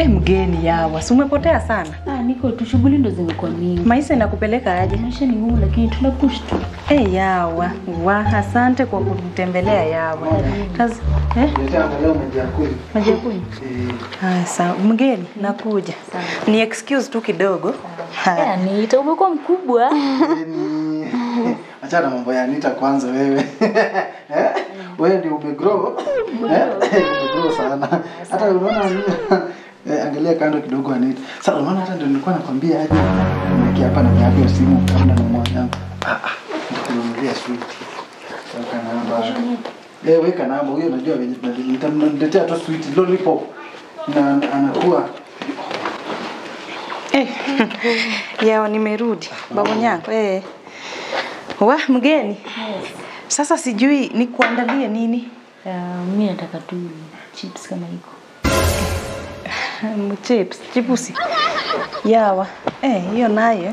Mgeni yawa, si umepotea sana? Niko tu, shughuli ndo zimekuwa mingi. Maisha inakupeleka aje? Maisha ni ngumu lakini tunapush tu. Yawa, asante kwa kunitembelea yawa. Kazi Leo maji ya kunywa. Maji ya kunywa? Sawa, mgeni nakuja. Ni excuse tu kidogo. Niita, umekuwa mkubwa. Acha na mambo ya Anita kwanza wewe. Wewe ndio umegrow. Umegrow sana. Hata unaona angalia kando kidogo Anita. Sasa unaona hata ndio nilikuwa nakwambia aje. Niki hapa na niambia simu kama na mwana. Nikununulia sweet. Weka namba. Weka namba. Huyo unajua nitamletea tu sweet lollipop. Na anakuwa Yao nimerudi. Baba nyango. Mgeni. Sasa sijui nikuandalie nini? Mimi nataka tu chips kama iko. Chipusi. Yawa. Hiyo naye.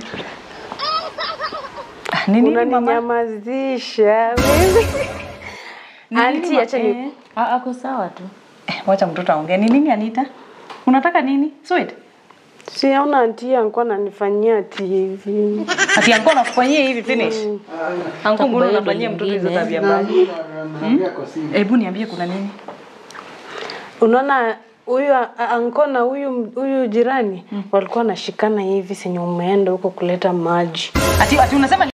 Nini mama? Unaninyamazisha wewe. Auntie acha ni Ako sawa tu. Wacha mtoto aongee. Ni nini Anita? Unataka nini? Sweet? Siona auntie alikuwa ananifanyia TV. Ati alikuwa anakufanyia hivi finish? Anko mbona unafanyia mtoto hizo tabia mbaya? Hebu niambie kuna nini? Unaona huyu anko na huyu jirani walikuwa nashikana hivi senye umeenda huko kuleta maji. Ati unasema